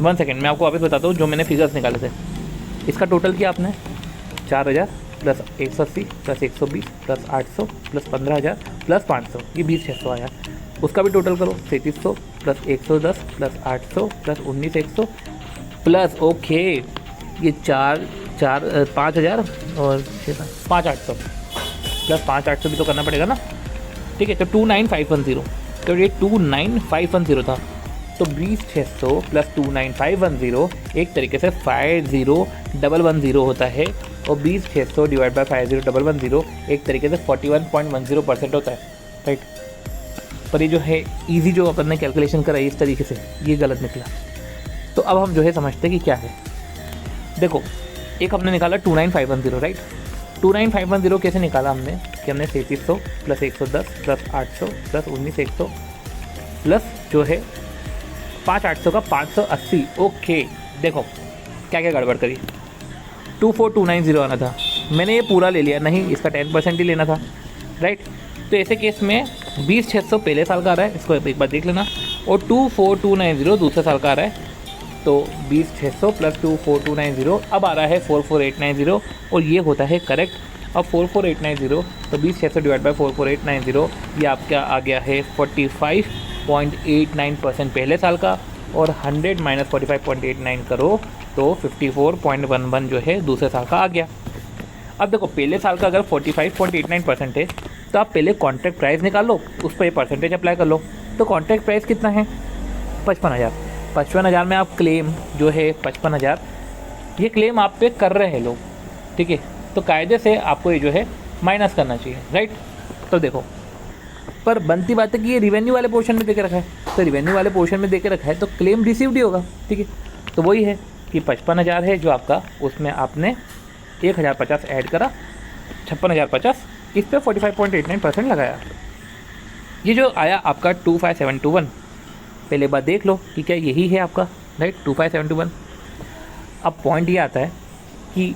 Speaker 1: 1 सेकेंड मैं आपको वापस बताता हूँ जो मैंने फिगर्स निकाले थे। इसका टोटल किया आपने 4000 plus 180 plus 120 plus 800 plus 15000 plus 500, ये 20600 आया। उसका भी टोटल करो 3700 plus 110 plus 800 plus 19100 plus okay ये 5000 और 5800 प्लस 5800 भी तो करना पड़ेगा ना, ठीक है। तो 29510, तो ये 29510 था, तो 20600 प्लस 29510 एक तरीके से 50110 होता है, और 20600 डिवाइड बाय 50110 एक तरीके से 41.10% होता है, राइट। पर ये जो है इजी जो अपन ने कैलकुलेशन करा इस तरीके से, ये गलत निकला। तो अब हम जो है समझते हैं कि क्या है। देखो एक हमने निकाला 29510, राइट। 29510 कैसे निकाला हमने कि हमने 3700 प्लस 110 प्लस 800 प्लस 19100 प्लस जो है 5800 का 580, ओके। देखो क्या क्या गड़बड़ करी, 24290 आना था, मैंने ये पूरा ले लिया, नहीं इसका 10% ही लेना था, राइट। तो ऐसे केस में 20600 पहले साल का आ रहा है, इसको एक बार देख लेना, और 24290 दूसरे साल का आ रहा है, तो 20600 प्लस 24290 अब आ रहा है 44890, और ये होता है करेक्ट। अब 44890 तो 20600 डिवाइड बाई 44890, ये आपका आ गया है 45.89% पहले साल का, और 100 माइनस 45.89 करो तो 54.11 जो है दूसरे साल का आ गया। अब देखो पहले साल का अगर 45.89% है, तो आप पहले कॉन्ट्रैक्ट प्राइस निकालो, उस पर परसेंटेज अप्लाई कर लो। तो कॉन्ट्रैक्ट प्राइस कितना है, 55,000। 55,000 में आप क्लेम जो है 55,000, ये क्लेम आप पे कर रहे हैं लोग, ठीक है, तो कायदे से आपको ये जो है माइनस करना चाहिए, राइट। तो देखो पर बनती बात है कि ये रिवेन्यू वाले पोर्शन में देके रखा है, तो रिवेन्यू वाले पोर्शन में देके रखा है तो क्लेम रिसीव्ड ही होगा, ठीक है। तो वही है कि 55,000 है जो आपका, उसमें आपने 1050 ऐड करा, 56,050, इस पर 45.89% लगाया। ये जो आया आपका 25721, पहले बार देख लो कि क्या यही है आपका, राइट, 25721। अब पॉइंट ये आता है कि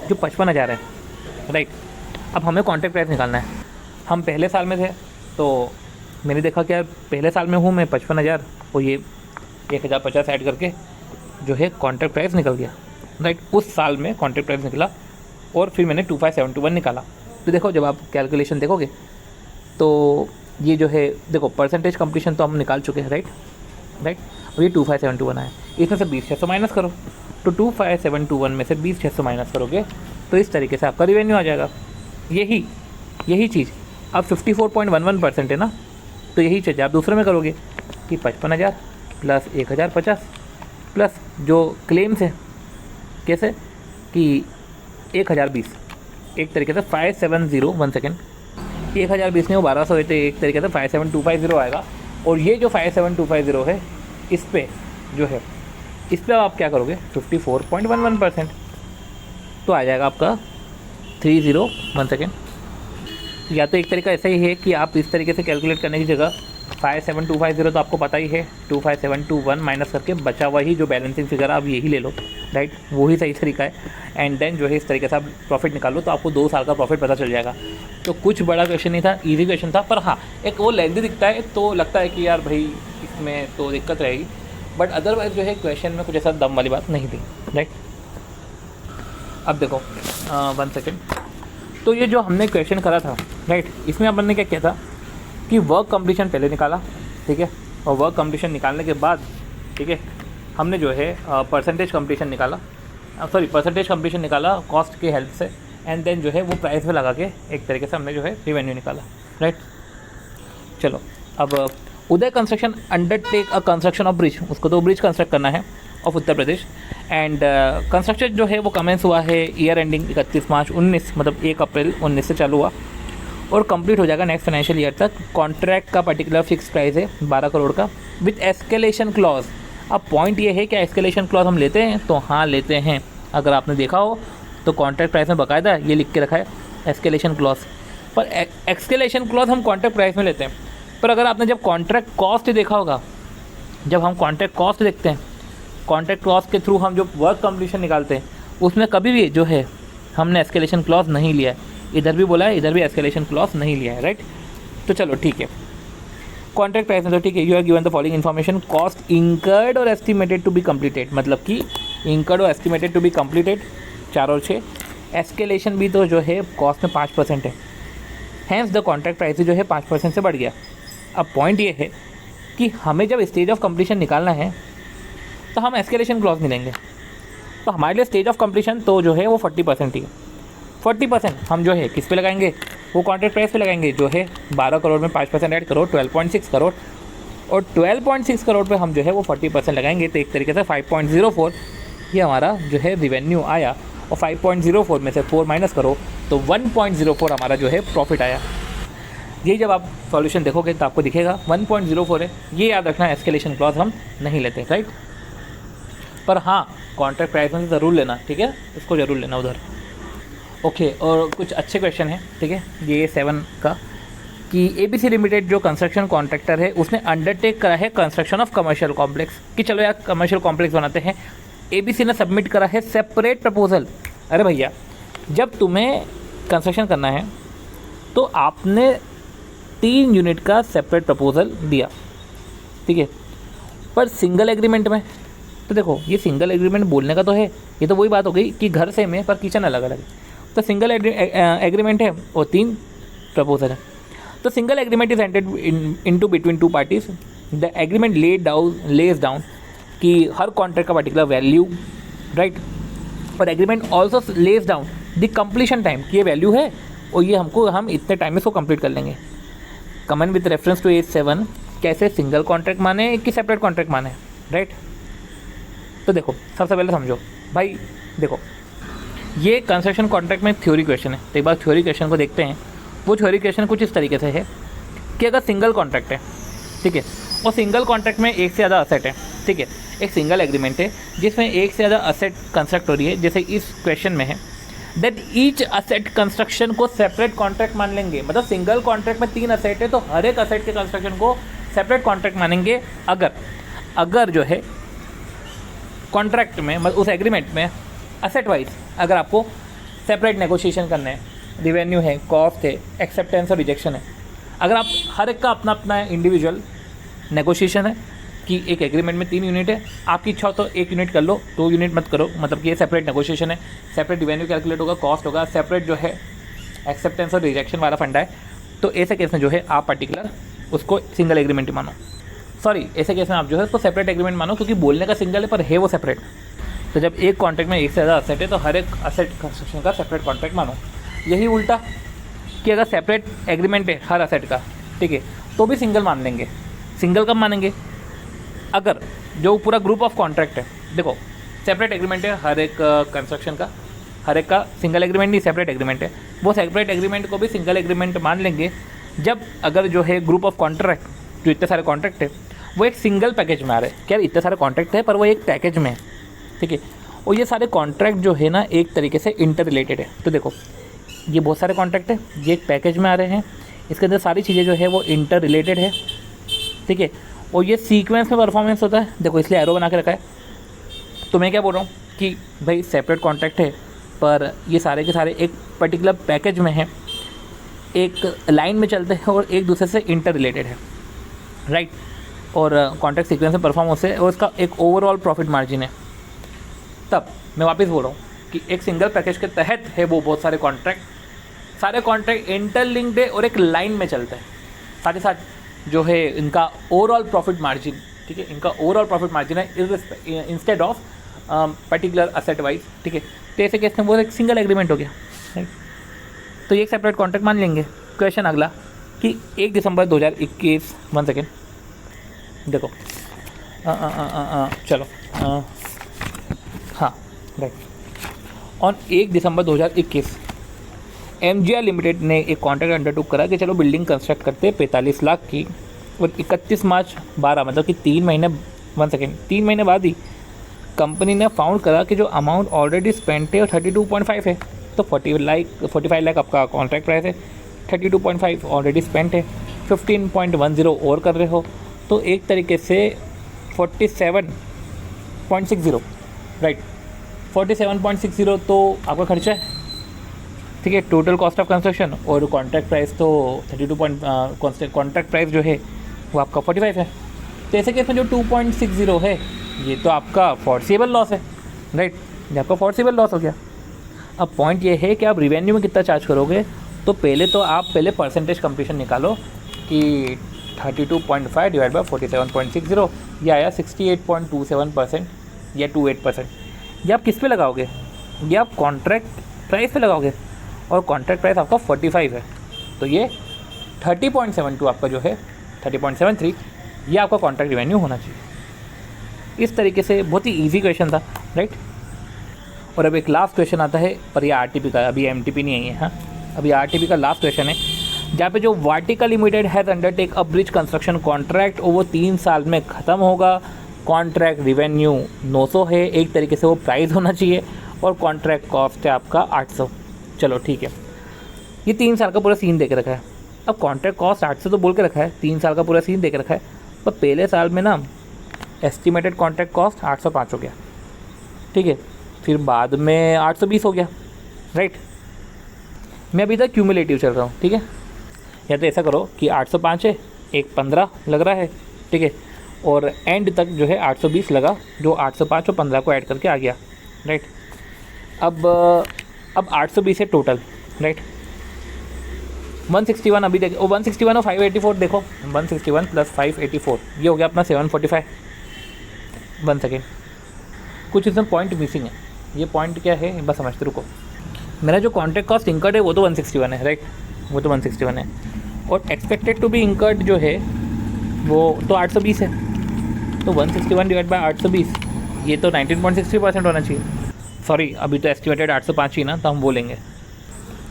Speaker 1: जो 55,000 है, राइट, अब हमें कॉन्ट्रैक्ट प्राइस निकालना है। हम पहले साल में थे तो मैंने देखा क्या पहले साल में हूँ मैं 55,000, और ये 1050 ऐड करके जो है कॉन्ट्रैक्ट प्राइस निकल गया, राइट। उस साल में कॉन्ट्रैक्ट प्राइस निकला, और फिर मैंने 25721 निकाला। तो देखो जब आप कैलकुलेशन देखोगे तो ये जो है देखो परसेंटेज कंप्लीशन तो हम निकाल चुके हैं, राइट, और ये 25721 आया, इसमें से 20600 माइनस करो, तो 25721 में से 20600 माइनस करोगे तो इस तरीके से आपका रिवेन्यू आ जाएगा। यही चीज़ अब 54.11% है ना, तो यही चीज़ आप दूसरे में करोगे कि 55,000 प्लस 1050 प्लस जो क्लेम्स है कैसे कि 1020, एक तरीके से 570, 1 सेकेंड, 1020 में वो 1200 है, तो एक तरीके से 57250 आएगा। और ये जो 57250 है इस पे जो है, इस पर आप क्या करोगे 54.11%, तो आ जाएगा आपका 30, 1 सेकेंड। या तो एक तरीका ऐसा ही है कि आप इस तरीके से कैलकुलेट करने की जगह 57,250 तो आपको पता ही है, 25721 माइनस करके बचा वही जो बैलेंसिंग फिगर आप यही ले लो, राइट, वही सही तरीका है। एंड देन जो है इस तरीके से आप प्रॉफिट निकालो तो आपको 2 साल का प्रॉफिट पता चल जाएगा। तो कुछ बड़ा क्वेश्चन नहीं था, ईजी क्वेश्चन था, पर हाँ एक वो लेंथी दिखता है तो लगता है कि यार भाई इसमें तो दिक्कत रहेगी, बट अदरवाइज जो है क्वेश्चन में कुछ ऐसा दम वाली बात नहीं थी, राइट। अब देखो 1 सेकेंड, तो ये जो हमने क्वेश्चन करा था, राइट, इसमें अपन ने क्या किया था कि वर्क कंप्लीशन पहले निकाला, ठीक है, और वर्क कंप्लीशन निकालने के बाद, ठीक है, हमने जो है परसेंटेज कंप्लीशन निकाला, परसेंटेज कंप्लीशन निकाला कॉस्ट के हेल्प से, एंड देन जो है वो प्राइस पे लगा के एक तरीके से हमने जो है रिवेन्यू निकाला, राइट। चलो अब Uday construction undertake a construction of bridge, उसको तो ब्रिज कंस्ट्रक्ट करना है of Uttar Pradesh, and construction जो है वो कमेंस हुआ है ईयर एंडिंग 31 मार्च 19, मतलब 1 अप्रैल 19 से चालू हुआ और कंप्लीट हो जाएगा नेक्स्ट फाइनेंशियल ईयर तक। कॉन्ट्रैक्ट का पर्टिकुलर फिक्स प्राइस है 12 करोड़ का विथ एस्केलेशन क्लॉज। अब पॉइंट ये है कि एस्केलेशन क्लॉज हम लेते हैं, तो हाँ लेते हैं। अगर आपने देखा हो तो कॉन्ट्रैक्ट प्राइस में बाकायदा ये लिख के रखा है एस्केलेशन क्लॉज, पर एस्केलेशन क्लॉज हम कॉन्ट्रैक्ट प्राइस में लेते हैं। पर अगर आपने जब कॉन्ट्रैक्ट कॉस्ट देखा होगा, जब हम कॉन्ट्रैक्ट कॉस्ट देखते हैं, कॉन्ट्रैक्ट कॉस्ट के थ्रू हम जो वर्क कंप्लीशन निकालते हैं, उसमें कभी भी जो है हमने एस्केलेशन क्लॉज नहीं लिया है। इधर भी बोला है, इधर भी एस्केलेशन क्लॉज नहीं लिया है, राइट। तो चलो ठीक है, कॉन्ट्रैक्ट प्राइस में तो ठीक है, you are given the following information, cost incurred और एस्टिमेटेड टू बी कंप्लीटेड, मतलब कि इंकर्ड और एस्टिमेटेड टू बी कंप्लीटेड 4 और 6। एस्केलेशन भी तो जो है कॉस्ट में 5% है, हैंस द कॉन्ट्रैक्ट प्राइस जो है 5% से बढ़ गया। अब पॉइंट ये है कि हमें जब स्टेज ऑफ कंप्लीशन निकालना है तो हम एस्केलेशन क्लॉज नहीं लेंगे, तो हमारे लिए स्टेज ऑफ कंप्लीशन तो जो है वो 40% ही है। 40% हम जो है किस पे लगाएंगे, वो कॉन्ट्रैक्ट प्राइस पे लगाएंगे, जो है 12 करोड़ में 5% ऐड करो 12.6 करोड़, और 12.6 करोड़ पे हम जो है वो 40% लगाएंगे, तो एक तरीके से 5.04 ये हमारा जो है रिवेन्यू आया, और 5.04 में से 4 माइनस करो तो 1.04 हमारा जो है प्रॉफिट आया। ये जब आप सॉल्यूशन देखोगे तो आपको दिखेगा 1.04 है। ये याद रखना, एस्केलेशन क्लॉज हम नहीं लेते, राइट। पर हाँ कॉन्ट्रैक्ट प्राइस में ज़रूर लेना, ठीक है, इसको ज़रूर लेना उधर। ओके, और कुछ अच्छे क्वेश्चन हैं, ठीक है, ये 7 का कि ABC लिमिटेड जो कंस्ट्रक्शन कॉन्ट्रैक्टर है उसने अंडरटेक करा है कंस्ट्रक्शन ऑफ कमर्शियल कॉम्प्लेक्स, कि चलो यार कमर्शियल कॉम्प्लेक्स बनाते हैं। ABC ने सबमिट करा है सेपरेट प्रपोजल। अरे भैया, जब तुम्हें कंस्ट्रक्शन करना है तो आपने 3 यूनिट का सेपरेट प्रपोजल दिया, ठीक है, पर सिंगल एग्रीमेंट में तो देखो ये सिंगल एग्रीमेंट बोलने का तो है, ये तो वही बात हो गई कि घर सेम है पर किचन अलग अलग है। तो सिंगल एग्रीमेंट है और 3 प्रपोजल है। तो single agreement is entered into between 2 parties. The agreement lays down कि हर कॉन्ट्रैक्ट का पर्टिकुलर वैल्यू, राइट, और agreement also lays down the completion time कि ये वैल्यू है और ये हम इतने टाइम में इसको कंप्लीट कर लेंगे। कमेंट विद रेफरेंस टू 8.7 कैसे सिंगल कॉन्ट्रैक्ट माने कि सेपरेट कॉन्ट्रैक्ट माने, राइट। तो देखो सबसे पहले समझो भाई, देखो ये कंस्ट्रक्शन कॉन्ट्रैक्ट में थ्योरी क्वेश्चन है, तो एक बार थ्योरी क्वेश्चन को देखते हैं। वो थ्योरी क्वेश्चन कुछ इस तरीके से है कि अगर सिंगल कॉन्ट्रैक्ट है, ठीक है, और सिंगल कॉन्ट्रैक्ट में एक से ज़्यादा असेट है, ठीक है, एक सिंगल एग्रीमेंट है जिसमें एक से ज़्यादा असेट कंस्ट्रक्ट हो रही है, जैसे इस क्वेश्चन में है, दैट ईच असेट कंस्ट्रक्शन को सेपरेट कॉन्ट्रैक्ट मान लेंगे। मतलब सिंगल कॉन्ट्रैक्ट में 3 असेट है तो हर एक असेट के कंस्ट्रक्शन को सेपरेट कॉन्ट्रैक्ट मानेंगे। अगर जो है कॉन्ट्रैक्ट में, मतलब उस एग्रीमेंट में असेट वाइज अगर आपको सेपरेट नेगोशिएशन करना है, रिवेन्यू है, कॉस्ट है, एक्सेप्टेंस और रिजेक्शन है, अगर आप हर एक का अपना अपना इंडिविजुअल नेगोशिएशन है कि एक एग्रीमेंट में 3 यूनिट है, आपकी इच्छा हो तो 1 यूनिट कर लो, 2 यूनिट मत करो, मतलब कि ये सेपरेट नेगोशिएशन है, सेपरेट रिवेन्यू कैलकुलेट होगा, कॉस्ट होगा, सेपरेट जो है एक्सेप्टेंस और रिजेक्शन वाला फंडा है। तो ऐसे केस में जो है आप पर्टिकुलर उसको सिंगल एग्रीमेंट मानो, ऐसे केस में आप जो है उसको सेपरेट एग्रीमेंट मानो, क्योंकि बोलने का सिंगल है पर है वो सेपरेट। तो जब एक कॉन्ट्रैक्ट में एक से ज़्यादा असेट है तो हर एक असेट कंस्ट्रक्शन का सेपरेट कॉन्ट्रैक्ट मानो। यही उल्टा कि अगर सेपरेट एग्रीमेंट है हर असेट का, ठीक है, तो भी सिंगल मान लेंगे। सिंगल कब मानेंगे, अगर जो पूरा ग्रुप ऑफ कॉन्ट्रैक्ट है, देखो सेपरेट एग्रीमेंट है हर एक कंस्ट्रक्शन का, हर एक का सिंगल एग्रीमेंट नहीं सेपरेट एग्रीमेंट है, वो सेपरेट एग्रीमेंट को भी सिंगल एग्रीमेंट मान लेंगे जब अगर जो है ग्रुप ऑफ कॉन्ट्रैक्ट, जो इतने सारे कॉन्ट्रैक्ट है, वो एक सिंगल पैकेज में आ रहे हैं। क्या इतने सारे कॉन्ट्रैक्ट है पर वो एक पैकेज में है, ठीक है, और ये सारे कॉन्ट्रैक्ट जो है ना एक तरीके से इंटर रिलेटेड है। तो देखो ये बहुत सारे कॉन्ट्रैक्ट है, ये एक पैकेज में आ रहे हैं, इसके अंदर सारी चीज़ें जो है वो इंटर रिलेटेड है, ठीक है। और ये सीक्वेंस में परफॉर्मेंस होता है, देखो इसलिए एरो बना के रखा है। तो मैं क्या बोल रहा हूँ कि भाई सेपरेट कॉन्ट्रैक्ट है, पर ये सारे के सारे एक पर्टिकुलर पैकेज में है, एक लाइन में चलते हैं और एक दूसरे से इंटर रिलेटेड है, राइट। और कॉन्ट्रैक्ट सीक्वेंस में परफॉर्म होते हैं और उसका एक ओवरऑल प्रॉफिट मार्जिन है। तब मैं वापस बोल रहा हूँ कि एक सिंगल पैकेज के तहत है वो बहुत सारे कॉन्ट्रैक्ट इंटरलिंक्ड है और एक लाइन में चलते हैं। साथ ही साथ जो है इनका ओवरऑल प्रॉफिट मार्जिन, ठीक है, इनका ओवरऑल प्रॉफिट मार्जिन है instead of particular asset wise, ठीक है। तो ऐसे केस में वो एक सिंगल एग्रीमेंट हो गया, राइट। तो ये एक सेपरेट कॉन्ट्रैक्ट मान लेंगे। क्वेश्चन अगला कि 1 दिसंबर 2021, 1 सेकेंड देखो, चलो हाँ right, on 1 December 2021 MGR limited ने एक कॉन्ट्रैक्ट अंडरटूक करा कि चलो बिल्डिंग कंस्ट्रक्ट करते 45 लाख की, और 31 मार्च 12 मतलब कि 3 महीने बाद ही कंपनी ने फाउंड करा कि जो अमाउंट ऑलरेडी स्पेंट है वो 32.5 है। तो 45 लाख आपका कॉन्ट्रैक्ट प्राइस है, 32.5 ऑलरेडी स्पेंट है, 15.10 और कर रहे हो, तो एक तरीके से 47.60, राइट, 47.60 तो आपका खर्चा है, ठीक है, टोटल कॉस्ट ऑफ कंस्ट्रक्शन। और कॉन्ट्रैक्ट प्राइस तो 32 कॉन्ट्रैक्ट प्राइस जो है वो आपका 45 है। तो ऐसे केस में जो 2.60 है ये तो आपका फोर्सेबल लॉस है, राइट, ये आपका फोर्सेबल लॉस हो गया। अब पॉइंट ये है कि आप रिवेन्यू में कितना चार्ज करोगे, तो पहले परसेंटेज कंप्लीशन निकालो कि 32.5 डिवाइड बाय 47.60, ये आया 68.27% या 28%। ये आप किस पे लगाओगे, ये आप कॉन्ट्रैक्ट प्राइस पे लगाओगे, और कॉन्ट्रैक्ट प्राइस आपका 45 है, तो ये 30.72 आपका जो है 30.73 ये आपका कॉन्ट्रैक्ट रिवेन्यू होना चाहिए। इस तरीके से बहुत ही ईजी क्वेश्चन था, राइट। और अब एक लास्ट क्वेश्चन आता है, पर ये आरटीपी का, अभी एमटीपी नहीं आई है, हाँ, अभी आरटीपी का लास्ट क्वेश्चन है, जहाँ पे जो Vartika limited has undertake a bridge construction contract और वो 3 साल में ख़त्म होगा। कॉन्ट्रैक्ट रिवेन्यू 900 है, एक तरीके से वो प्राइस होना चाहिए, और कॉन्ट्रैक्ट कॉस्ट है आपका 800। चलो ठीक है, ये 3 साल का पूरा सीन दे के रखा है। अब कॉन्ट्रैक्ट कॉस्ट 800 तो बोल के रखा है, 3 साल का पूरा सीन दे के रखा है, पर पहले साल में ना एस्टिमेटेड कॉन्ट्रैक्ट कॉस्ट 805 हो गया, ठीक है, फिर बाद में 820 हो गया, राइट। मैं अभी तक क्यूमुलेटिव चल रहा हूँ, ठीक है। या तो ऐसा करो कि 805 है, एक 15 लग रहा है, ठीक है, और एंड तक जो है 820 लगा, जो 805 और 15 को ऐड करके आ गया, राइट। अब 820 है टोटल, राइट। 161 अभी देखो, 161 और 584 देखो, 161 प्लस 584 ये हो गया अपना 745। 1 सेकेंड, कुछ इसमें पॉइंट मिसिंग है, ये पॉइंट क्या है बस समझते रुको। मेरा जो कॉन्ट्रैक्ट कॉस्ट इंकर्ड है वो तो 161 है, राइट, वो तो 161 है, और एक्सपेक्टेड टू बी इंकर्ड जो है वो तो 820 है। तो 161 डिवाइड बाय 820 ये तो 19.60% होना चाहिए। सॉरी, अभी तो एस्टिमेटेड 805 ही ना, तो हम बोलेंगे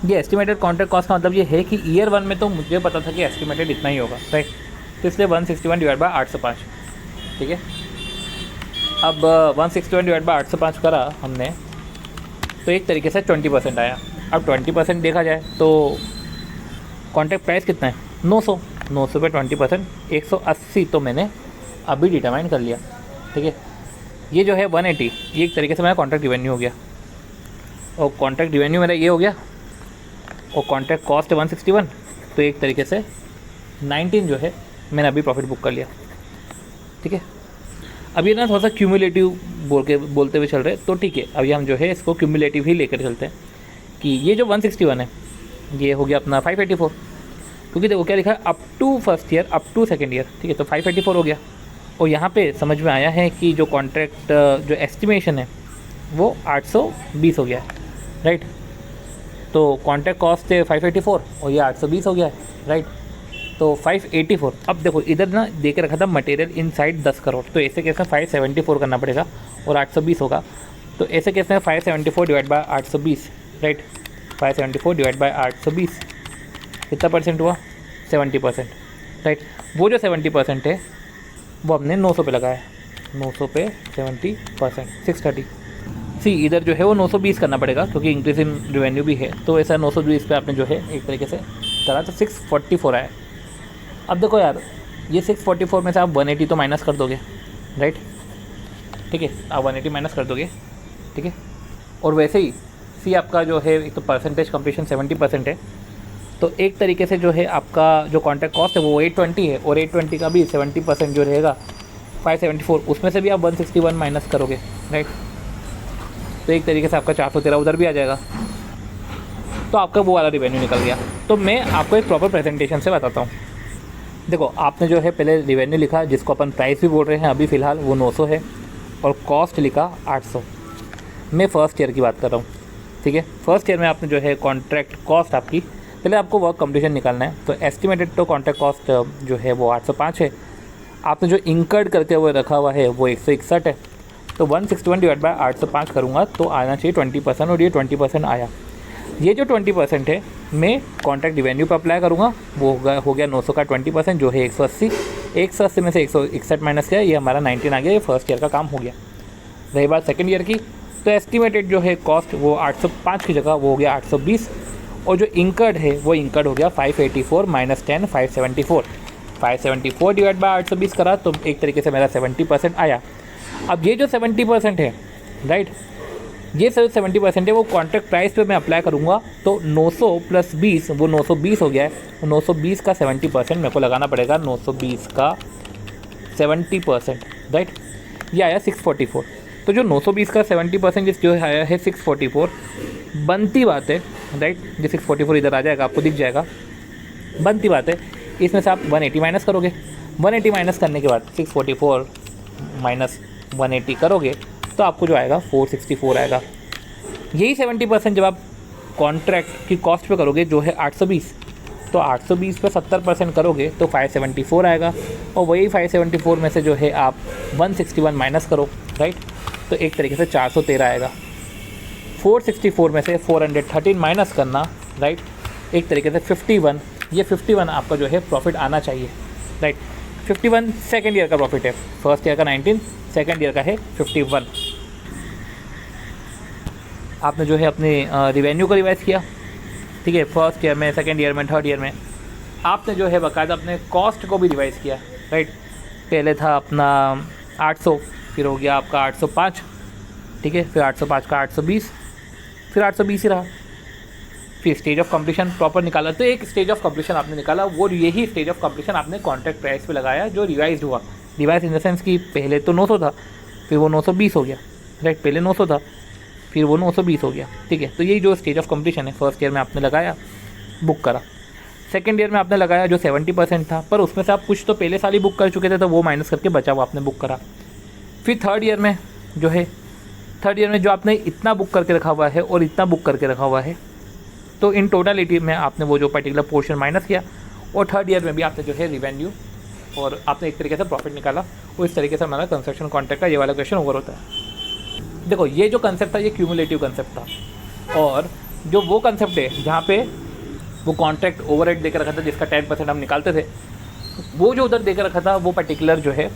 Speaker 1: ये एस्टिमेटेड कॉन्ट्रैक्ट कॉस्ट का मतलब ये है कि ईयर 1 में तो मुझे पता था कि एस्टिमेटेड इतना ही होगा, राइट। तो इसलिए 161 डिवाइड बाय 805, ठीक है। अब 161 डिवाइड बाय 805 करा हमने, तो एक तरीके से 20% आया। अब 20% देखा जाए तो कॉन्ट्रैक्ट प्राइस कितना है, 900 पे 20% 180 तो मैंने अभी डिटरमाइन कर लिया, ठीक है। ये जो है 180 ये एक तरीके से मेरा कॉन्ट्रैक्ट रिवेन्यू हो गया, और कॉन्ट्रैक्ट रिवेन्यू मेरा ये हो गया, और कॉन्ट्रैक्ट कॉस्ट है 161, तो एक तरीके से 19 जो है मैंने अभी प्रॉफिट बुक कर लिया, ठीक है। अब ये ना थोड़ा सा क्यूमुलेटिव बोलते हुए चल रहे, तो ठीक है, अभी हम जो है इसको क्यूमुलेटिव ही लेकर चलते हैं कि ये जो 161 है ये हो गया अपना 584, क्योंकि देखो क्या लिखा है, up to first year up to second year, ठीक है, तो 584 हो गया। और यहाँ पे समझ में आया है कि जो कॉन्ट्रैक्ट जो एस्टिमेशन है वो 820 हो गया है, राइट। तो कॉन्ट्रैक्ट कॉस्ट है 584 और ये 820 हो गया है, राइट। तो 584, अब देखो इधर ना दे के रखा था मटेरियल इनसाइड 10 करोड़, तो ऐसे केस में 574 करना पड़ेगा और 820 होगा। तो ऐसे केस में 574 divide by 820, right, 574 divide by 820 कितना परसेंट हुआ, 70%, राइट। वो जो 70% है वो हमने 900 पे लगाया, 900 पे 70% 630। सी इधर जो है वो 920 करना पड़ेगा क्योंकि इंक्रीज इन रेवेन्यू भी है, तो ऐसा 920 पे आपने जो है एक तरीके से करा, तो 644 आया। अब देखो यार, ये 644 में से आप 180 तो माइनस कर दोगे, राइट, ठीक है, आप 180 माइनस कर दोगे, ठीक है। और वैसे ही सी आपका जो है एक तो परसेंटेज कंप्लीशन 70% है, तो एक तरीके से जो है आपका जो कॉन्ट्रैक्ट कॉस्ट है वो 820 है, और 820 का भी 70% जो रहेगा 574, उसमें से भी आप 161 माइनस करोगे, राइट। तो एक तरीके से आपका 413 उधर भी आ जाएगा, तो आपका वो वाला रिवेन्यू निकल गया। तो मैं आपको एक प्रॉपर प्रेजेंटेशन से बताता हूँ। देखो, आपने जो है पहले रिवेन्यू लिखा, जिसको अपन प्राइस भी बोल रहे हैं अभी फ़िलहाल, वो 900 है, और कॉस्ट लिखा 800। मैं फ़र्स्ट ईयर की बात कर रहा हूँ, ठीक है। फर्स्ट ईयर में आपने जो है कॉन्ट्रैक्ट कॉस्ट आपकी, पहले आपको वर्क कंप्लीशन निकालना है, तो एस्टिमेटेड तो कॉन्ट्रैक्ट कॉस्ट जो है वो 805 है। आपने जो इंकर्ड करके हुए रखा हुआ है वो 161 है, तो 161 डिवाइड बाय 805 करूँगा तो आना चाहिए 20%, और ये 20% आया। ये जो 20% है मैं कॉन्ट्रैक्ट रिवेन्यू पर अप्लाई करूँगा, वो हो गया 900 का 20% जो है 180। 180 में से 161 माइनस किया, ये हमारा 19 आ गया। ये फर्स्ट ईयर का काम हो गया। रही बात सेकेंड ईयर की, तो एस्टिमेटेड जो है कॉस्ट वो 805 की जगह वो हो गया 820, और जो इंकर्ड है वो इंकर्ड हो गया 584 माइनस 10 574। 574 डिवाइड बाय 820 करा तो एक तरीके से मेरा 70% आया। अब ये जो 70% है, राइट, ये 70% है वो कॉन्ट्रैक्ट प्राइस पे मैं अप्लाई करूँगा, तो 900 प्लस 20 वो 920 हो गया है। 920 का 70% मेरे को लगाना पड़ेगा, 920 का 70%, राइट, ये आया 644। तो जो 920 का 70% जो आया है 644, बनती बात है, राइट, ये 644 इधर आ जाएगा, आपको दिख जाएगा, बनती बात है। इसमें से आप 180 माइनस करोगे, 180 माइनस करने के बाद 644 माइनस 180 करोगे तो आपको जो आएगा 464 आएगा। यही 70% जब आप कॉन्ट्रैक्ट की कॉस्ट पे करोगे जो है 820, तो 820 पे 70% करोगे तो 574 आएगा, और वही 574 में से जो है आप 161 माइनस करो, राइट, तो एक तरीके से 413 आएगा। 464 में से 413 माइनस करना, राइट, एक तरीके से 51, ये 51 आपका जो है प्रॉफिट आना चाहिए, राइट। 51 सेकेंड ईयर का प्रॉफिट है, फर्स्ट ईयर का 19, सेकेंड ईयर का है 51। आपने जो है अपने रिवेन्यू को रिवाइज किया, ठीक है, फर्स्ट ईयर में, सेकेंड ईयर में, थर्ड ईयर में। आपने जो है बाकायदा अपने कॉस्ट को भी रिवाइज किया, राइट। पहले था अपना 800, फिर हो गया आपका 805, ठीक है, फिर 805 का 820, फिर 820 ही रहा, फिर स्टेज ऑफ कंप्लीशन प्रॉपर निकाला। तो एक स्टेज ऑफ कंप्लीशन आपने निकाला, वो यही स्टेज ऑफ कंप्लीशन आपने कॉन्ट्रैक्ट प्राइस पे लगाया जो रिवाइज हुआ। रिवाइज इन द सेंस कि पहले तो 900 था, फिर वो 920 हो गया, राइट, पहले 900 था, फिर वो 920 हो गया, ठीक है। तो यही जो स्टेज ऑफ कंप्लीशन है, फर्स्ट ईयर में आपने लगाया, बुक करा। सेकेंड ईयर में आपने लगाया जो 70% था, पर उसमें से आप कुछ तो पहले साल ही बुक कर चुके थे, तो वो माइनस करके बचा हुआ आपने बुक करा। फिर थर्ड ईयर में जो है, थर्ड ईयर में जो आपने इतना बुक करके रखा हुआ है और इतना बुक करके रखा हुआ है, तो इन टोटलिटी में आपने वो जो पर्टिकुलर पोर्शन माइनस किया, और थर्ड ईयर में भी आपने जो है रिवेन्यू और आपने एक तरीके से प्रॉफिट निकाला। और इस तरीके से हमारा कंस्ट्रक्शन कॉन्ट्रैक्ट का ये वाला क्वेश्चन ओवर होता है। देखो, ये जो कंसेप्ट था ये क्यूमुलेटिव कंसेप्ट था, और जो वो कंसेप्ट है जहाँ पे वो कॉन्ट्रैक्ट ओवरहेड देकर रखा था जिसका 10% हम निकालते थे, वो जो उधर देकर रखा था वो पर्टिकुलर जो है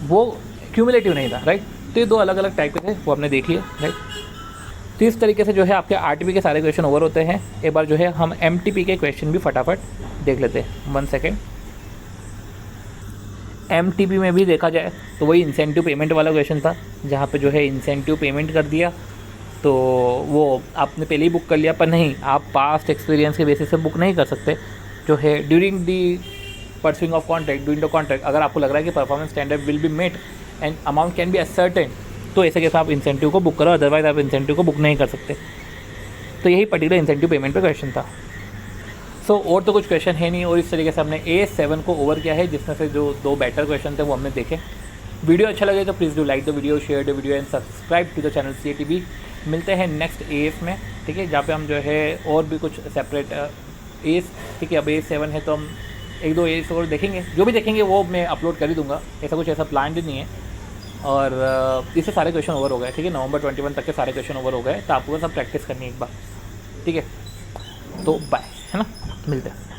Speaker 1: वो क्यूमुलेटिव नहीं था, राइट। तो ये दो अलग अलग टाइप के थे, वो हमने देख लिए, राइट। तो इस तरीके से जो है आपके आरटीपी के सारे क्वेश्चन ओवर होते हैं। एक बार जो है हम एमटीपी के क्वेश्चन भी फटाफट देख लेते हैं। 1 सेकेंड। एमटीपी में भी देखा जाए तो वही इंसेंटिव पेमेंट वाला क्वेश्चन था, जहाँ पे जो है इंसेंटिव पेमेंट कर दिया तो वो आपने पहले ही बुक कर लिया, पर नहीं, आप पास्ट एक्सपीरियंस के बेसिस से बुक नहीं कर सकते। जो है during the pursuing of contract, during the contract, अगर आपको लग रहा है कि performance standard will be met and amount can be ascertain, तो ऐसे कैसे आप इंसेंटिव को बुक करो, अदरवाइज आप इंसेंटिव को बुक नहीं कर सकते। तो यही पर्टिकुलर इंसेंटिव पेमेंट पे क्वेश्चन था। सो और तो कुछ क्वेश्चन है नहीं, और इस तरीके से हमने AS7 को ओवर किया है, जिसमें से जो 2 बेटर क्वेश्चन थे वो हमने देखे। वीडियो अच्छा लगे तो please do like the video, share the video and subscribe to the channel CATV। मिलते हैं नेक्स्ट AS में, ठीक है, जहाँ पे हम जो है और भी कुछ सेपरेट AS, ठीक है। अब AS7 है तो हम 1-2 AS और देखेंगे, जो भी देखेंगे वो मैं अपलोड कर ही दूँगा, ऐसा कुछ ऐसा प्लान नहीं है। और इससे सारे क्वेश्चन ओवर हो गए, ठीक है, नवंबर 21 तक के सारे क्वेश्चन ओवर हो गए, तो आपको सब प्रैक्टिस करनी है एक बार, ठीक है। तो बाय, है ना, मिलते हैं।